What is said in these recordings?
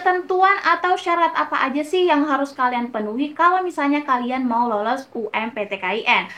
ketentuan atau syarat apa aja sih yang harus kalian penuhi kalau misalnya kalian mau lolos UMPTKIN?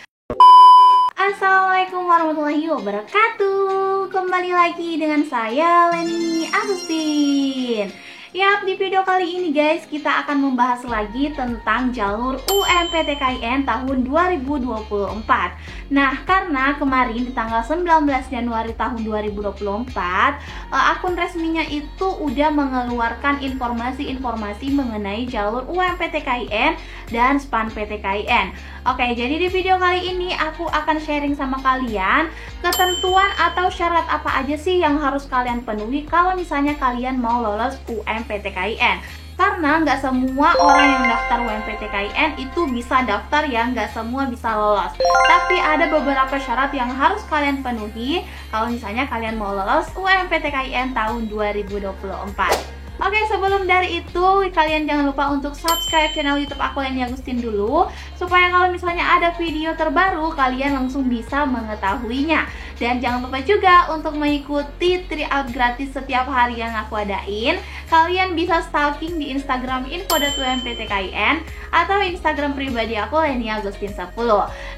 Assalamualaikum warahmatullahi wabarakatuh. Kembali lagi dengan saya Leni Agustin. Yap, di video kali ini guys, kita akan membahas lagi tentang jalur UMPTKIN tahun 2024. Nah, karena kemarin di tanggal 19 Januari tahun 2024, akun resminya itu udah mengeluarkan informasi-informasi mengenai jalur UMPTKIN dan SPAN PTKIN. Oke, jadi di video kali ini aku akan sharing sama kalian ketentuan atau syarat apa aja sih yang harus kalian penuhi kalau misalnya kalian mau lolos UMPTKIN. Karena nggak semua orang yang daftar UMPTKIN itu bisa daftar ya, nggak semua bisa lolos. Tapi ada beberapa syarat yang harus kalian penuhi kalau misalnya kalian mau lolos UMPTKIN tahun 2024. Oke, sebelum dari itu, kalian jangan lupa untuk subscribe channel YouTube aku Leni Agustin dulu, supaya kalau misalnya ada video terbaru, kalian langsung bisa mengetahuinya. Dan jangan lupa juga untuk mengikuti tryout gratis setiap hari yang aku adain. Kalian bisa stalking di Instagram info.umptkin atau Instagram pribadi aku Leni Agustin 10.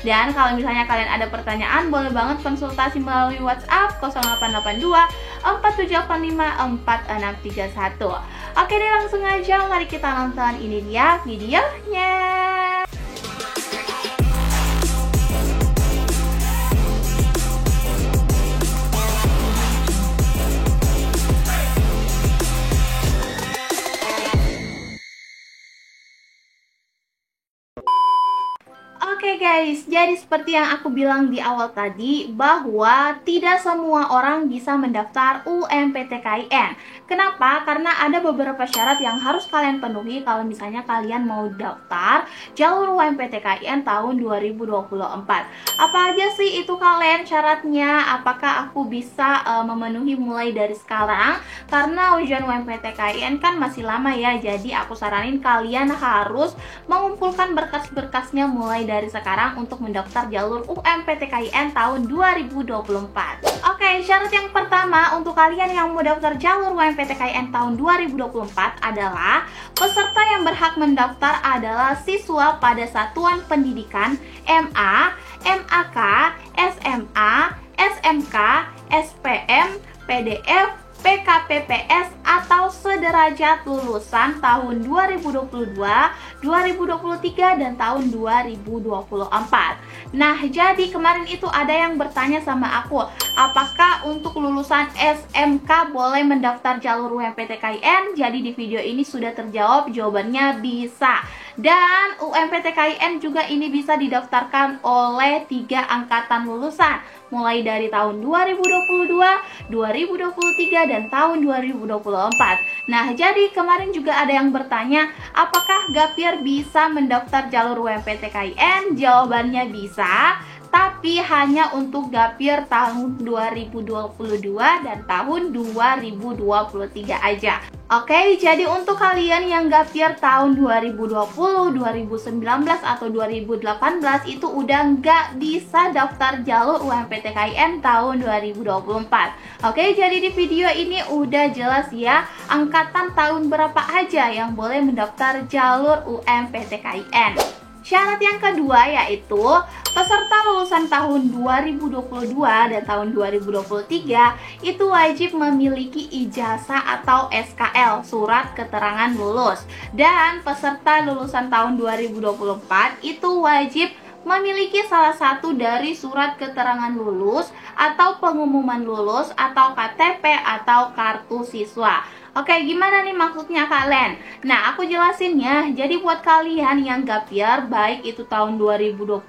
Dan kalau misalnya kalian ada pertanyaan, boleh banget konsultasi melalui WhatsApp 0882 4785 4631. Oke deh, langsung aja mari kita nonton, ini dia videonya. Oke guys, jadi seperti yang aku bilang di awal tadi, bahwa tidak semua orang bisa mendaftar UMPTKIN. Kenapa? Karena ada beberapa syarat yang harus kalian penuhi kalau misalnya kalian mau daftar jalur UMPTKIN tahun 2024. Apa aja sih itu kalian syaratnya? Apakah aku bisa memenuhi mulai dari sekarang? Karena ujian UMPTKIN kan masih lama ya, jadi aku saranin kalian harus mengumpulkan berkas-berkasnya mulai dari sekarang untuk mendaftar jalur UMPTKIN tahun 2024. Oke, syarat yang pertama untuk kalian yang mau daftar jalur UMPTKIN tahun 2024 adalah peserta yang berhak mendaftar adalah siswa pada satuan pendidikan MA, MAK, SMA, SMK, SPM, PDF, PKPPS atau sederajat lulusan tahun 2022, 2023 dan tahun 2024. Nah, jadi kemarin itu ada yang bertanya sama aku, apakah untuk lulusan SMK boleh mendaftar jalur UMPTKIN? Jadi di video ini sudah terjawab, jawabannya bisa. Dan UMPTKIN juga ini bisa didaftarkan oleh 3 angkatan lulusan, mulai dari tahun 2022, 2023, dan tahun 2024. Nah, jadi kemarin juga ada yang bertanya, apakah gap year bisa mendaftar jalur UMPTKIN? Jawabannya bisa, tapi hanya untuk gap year tahun 2022 dan tahun 2023 aja. Oke, jadi untuk kalian yang gap year tahun 2020, 2019, atau 2018 itu udah nggak bisa daftar jalur UMPTKIN tahun 2024. Oke, jadi di video ini udah jelas ya, angkatan tahun berapa aja yang boleh mendaftar jalur UMPTKIN. Syarat yang kedua yaitu peserta lulusan tahun 2022 dan tahun 2023 itu wajib memiliki ijazah atau SKL, surat keterangan lulus. Dan peserta lulusan tahun 2024 itu wajib memiliki salah satu dari surat keterangan lulus atau pengumuman lulus atau KTP atau kartu siswa. Oke, gimana nih maksudnya kalian? Nah, aku jelasin ya. Jadi buat kalian yang gap year, baik itu tahun 2022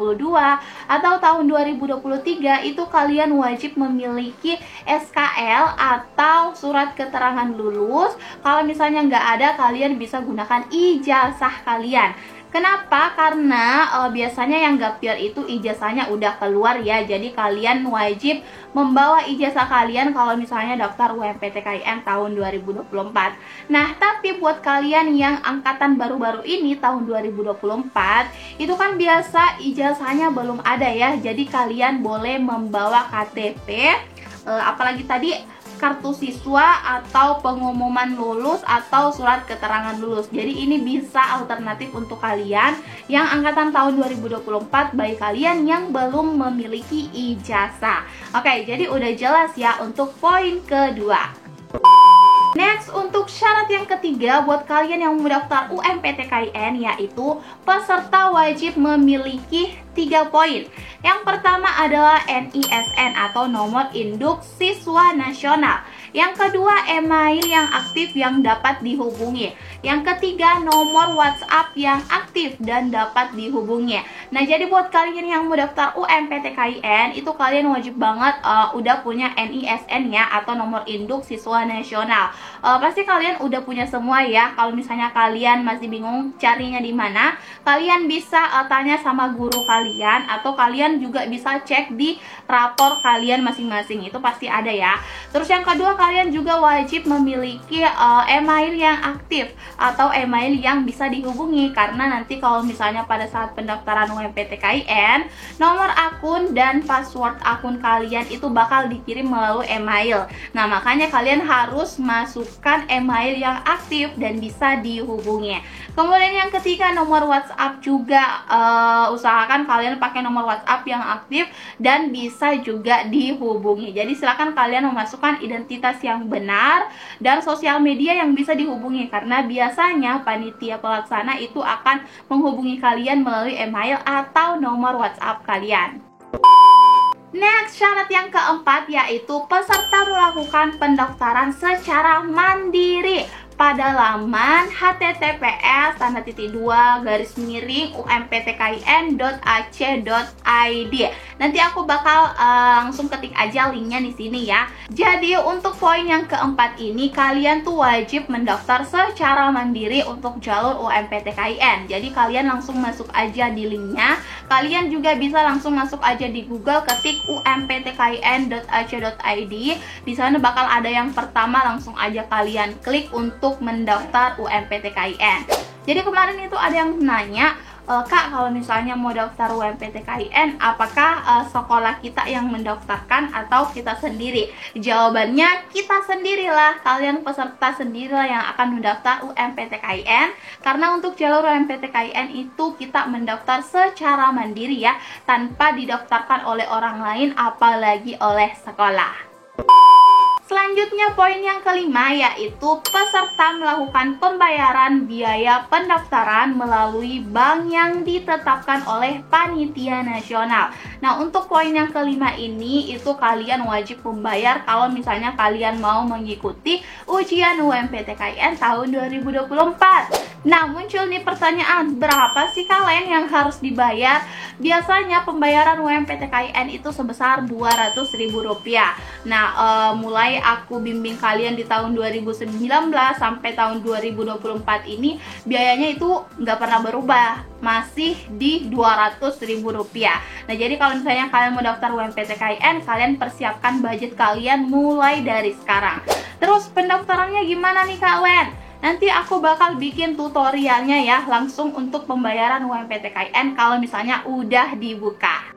atau tahun 2023, itu kalian wajib memiliki SKL atau surat keterangan lulus. Kalau misalnya nggak ada, kalian bisa gunakan ijazah kalian. Kenapa? Karena biasanya yang gap year itu ijazahnya udah keluar ya. Jadi kalian wajib membawa ijazah kalian kalau misalnya daftar UMPTKIN tahun 2024. Nah, tapi buat kalian yang angkatan baru-baru ini tahun 2024, itu kan biasa ijazahnya belum ada ya. Jadi kalian boleh membawa KTP, apalagi tadi kartu siswa atau pengumuman lulus atau surat keterangan lulus. Jadi ini bisa alternatif untuk kalian yang angkatan tahun 2024 bagi kalian yang belum memiliki ijazah. Oke, jadi udah jelas ya untuk poin kedua. Next, untuk syarat yang ketiga buat kalian yang mendaftar UMPTKIN, yaitu peserta wajib memiliki 3 poin. Yang pertama adalah NISN atau nomor induk siswa nasional. Yang kedua, email yang aktif yang dapat dihubungi. Yang ketiga, nomor WhatsApp yang aktif dan dapat dihubungi. Nah, jadi buat kalian yang mau daftar UMPTKIN, itu kalian wajib banget udah punya NISN ya, atau nomor induk siswa nasional. Pasti kalian udah punya semua ya. Kalau misalnya kalian masih bingung carinya di mana, kalian bisa tanya sama guru kalian, atau kalian juga bisa cek di rapor kalian masing-masing. Itu pasti ada ya. Terus yang kedua, kalian juga wajib memiliki email yang aktif atau email yang bisa dihubungi, karena nanti kalau misalnya pada saat pendaftaran UMPTKIN, nomor akun dan password akun kalian itu bakal dikirim melalui email. Nah, makanya kalian harus masukkan email yang aktif dan bisa dihubungi. Kemudian yang ketiga, nomor WhatsApp juga usahakan kalian pakai nomor WhatsApp yang aktif dan bisa juga dihubungi. Jadi silakan kalian memasukkan identitas yang benar dan sosial media yang bisa dihubungi, karena biasanya panitia pelaksana itu akan menghubungi kalian melalui email atau nomor WhatsApp kalian. Next, syarat yang keempat yaitu peserta melakukan pendaftaran secara mandiri pada laman https://umptkin.ac.id. Nanti aku bakal langsung ketik aja linknya di sini ya. Jadi untuk poin yang keempat ini, kalian tuh wajib mendaftar secara mandiri untuk jalur UMPTKIN. Jadi kalian langsung masuk aja di linknya. Kalian juga bisa langsung masuk aja di Google, ketik umptkin.ac.id. Di sana bakal ada yang pertama, langsung aja kalian klik untuk mendaftar UMPTKIN. Jadi kemarin itu ada yang nanya, Kak, kalau misalnya mau daftar UMPTKIN, apakah sekolah kita yang mendaftarkan atau kita sendiri? Jawabannya, kita sendirilah. Kalian peserta sendirilah yang akan mendaftar UMPTKIN, karena untuk jalur UMPTKIN itu kita mendaftar secara mandiri ya, tanpa didaftarkan oleh orang lain, apalagi oleh sekolah. Selanjutnya poin yang kelima yaitu peserta melakukan pembayaran biaya pendaftaran melalui bank yang ditetapkan oleh panitia nasional. Nah, untuk poin yang kelima ini itu kalian wajib membayar kalau misalnya kalian mau mengikuti ujian UMPTKIN tahun 2024. Nah, muncul nih pertanyaan, berapa sih kalian yang harus dibayar? Biasanya pembayaran UMPTKIN itu sebesar Rp200.000. Nah, mulai aku bimbing kalian di tahun 2019 sampai tahun 2024 ini, biayanya itu nggak pernah berubah, masih di Rp200.000. Nah, jadi kalau misalnya kalian mau daftar UMPTKIN, kalian persiapkan budget kalian mulai dari sekarang. Terus pendaftarannya gimana nih Kak Wen? Nanti aku bakal bikin tutorialnya ya, langsung untuk pembayaran UMPTKIN kalau misalnya udah dibuka.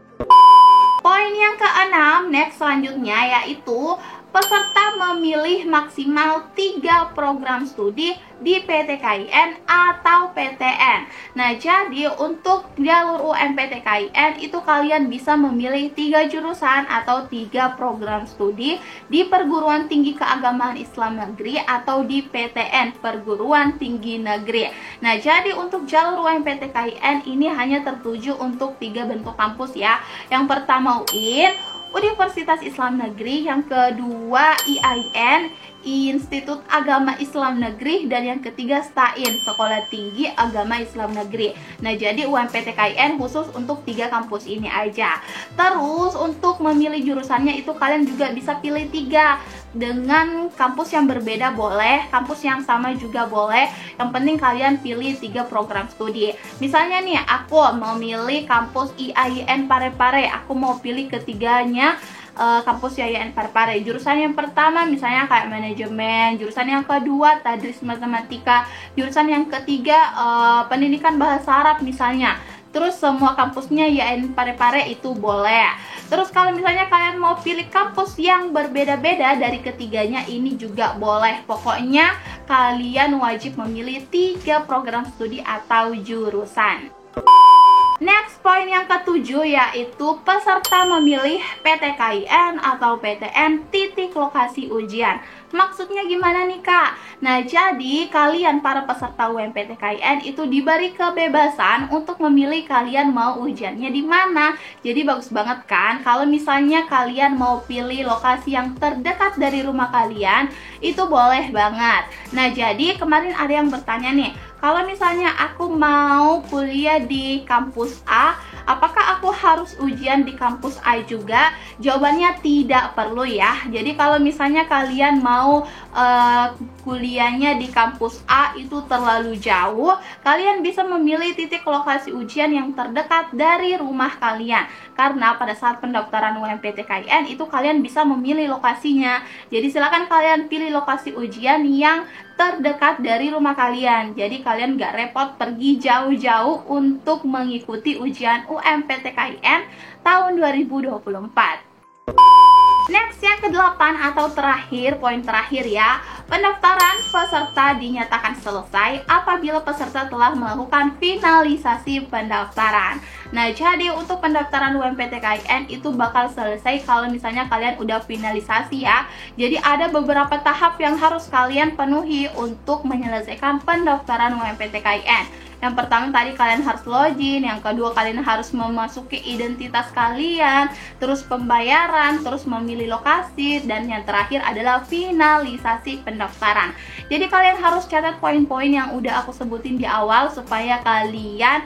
Poin yang keenam, next selanjutnya yaitu peserta memilih maksimal 3 program studi di PTKIN atau PTN. Nah, jadi untuk jalur UMPTKIN itu kalian bisa memilih 3 jurusan atau 3 program studi di perguruan tinggi keagamaan Islam negeri atau di PTN, perguruan tinggi negeri. Nah, jadi untuk jalur UMPTKIN ini hanya tertuju untuk 3 bentuk kampus ya. Yang pertama UIN, Universitas Islam Negeri, yang kedua IAIN, Institut Agama Islam Negeri, dan yang ketiga STAIN, Sekolah Tinggi Agama Islam Negeri. Nah, jadi UMPTKIN khusus untuk 3 kampus ini aja. Terus untuk memilih jurusannya itu kalian juga bisa pilih 3 dengan kampus yang berbeda boleh, kampus yang sama juga boleh. Yang penting kalian pilih 3 program studi. Misalnya nih, aku mau milih kampus IAIN Parepare, aku mau pilih ketiganya kampus IAIN Parepare. Jurusan yang pertama misalnya kayak manajemen, jurusan yang kedua tadris matematika, jurusan yang ketiga pendidikan bahasa Arab misalnya. terus semua kampusnya yain pare-pare itu boleh. Terus kalau misalnya kalian mau pilih kampus yang berbeda-beda dari ketiganya ini juga boleh. Pokoknya kalian wajib memilih 3 program studi atau jurusan. Next, poin yang ketujuh yaitu peserta memilih PTKIN atau PTN titik lokasi ujian. Maksudnya gimana nih Kak? Nah, jadi kalian para peserta UMPTKIN itu diberi kebebasan untuk memilih kalian mau ujiannya di mana. Jadi bagus banget kan kalau misalnya kalian mau pilih lokasi yang terdekat dari rumah kalian, itu boleh banget. Nah, jadi kemarin ada yang bertanya nih, kalau misalnya aku mau kuliah di kampus A, apakah aku harus ujian di kampus A juga? Jawabannya tidak perlu ya. Jadi kalau misalnya kalian mau kuliahnya di kampus A itu terlalu jauh, kalian bisa memilih titik lokasi ujian yang terdekat dari rumah kalian. Karena pada saat pendaftaran UMPTKIN itu kalian bisa memilih lokasinya. Jadi silakan kalian pilih lokasi ujian yang terdekat dari rumah kalian. Jadi kalian gak repot pergi jauh-jauh untuk mengikuti ujian UMPTKIN tahun 2024. Next, yang ke-8 atau terakhir, poin terakhir ya. Pendaftaran peserta dinyatakan selesai apabila peserta telah melakukan finalisasi pendaftaran. Nah, jadi untuk pendaftaran UMPTKIN itu bakal selesai kalau misalnya kalian udah finalisasi ya. Jadi ada beberapa tahap yang harus kalian penuhi untuk menyelesaikan pendaftaran UMPTKIN. Yang pertama tadi kalian harus login, yang kedua kalian harus memasuki identitas kalian, terus pembayaran, terus memilih lokasi, dan yang terakhir adalah finalisasi pendaftaran. Jadi kalian harus catat poin-poin yang udah aku sebutin di awal supaya kalian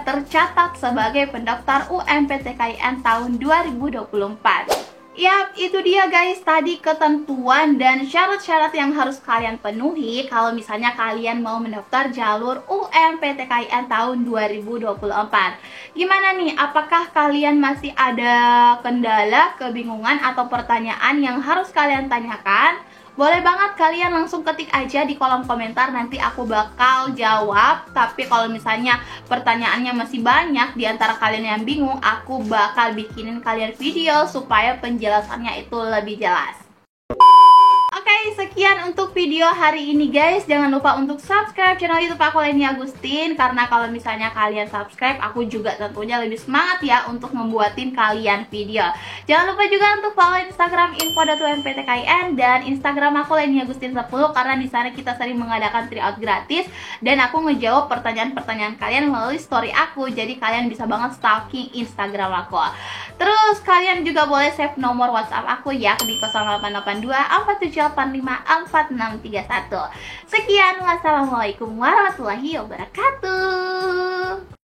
tercatat sebagai pendaftar UMPTKIN tahun 2024. Yap, itu dia guys tadi ketentuan dan syarat-syarat yang harus kalian penuhi kalau misalnya kalian mau mendaftar jalur UMPTKIN tahun 2024. Gimana nih, apakah kalian masih ada kendala, kebingungan, atau pertanyaan yang harus kalian tanyakan? Boleh banget kalian langsung ketik aja di kolom komentar, nanti aku bakal jawab. Tapi kalau misalnya pertanyaannya masih banyak di antara kalian yang bingung, aku bakal bikinin kalian video supaya penjelasannya itu lebih jelas. Oke, sekian untuk video hari ini guys. Jangan lupa untuk subscribe channel YouTube aku Leni Agustin, karena kalau misalnya kalian subscribe, aku juga tentunya lebih semangat ya untuk membuatin kalian video. Jangan lupa juga untuk follow Instagram info.umptkin dan Instagram aku Leni Agustin 10, karena di sana kita sering mengadakan tryout gratis dan aku ngejawab pertanyaan-pertanyaan kalian melalui story aku. Jadi kalian bisa banget stalking Instagram aku. Terus kalian juga boleh save nomor WhatsApp aku ya di 0882 478 4631. Sekian, wassalamualaikum warahmatullahi wabarakatuh.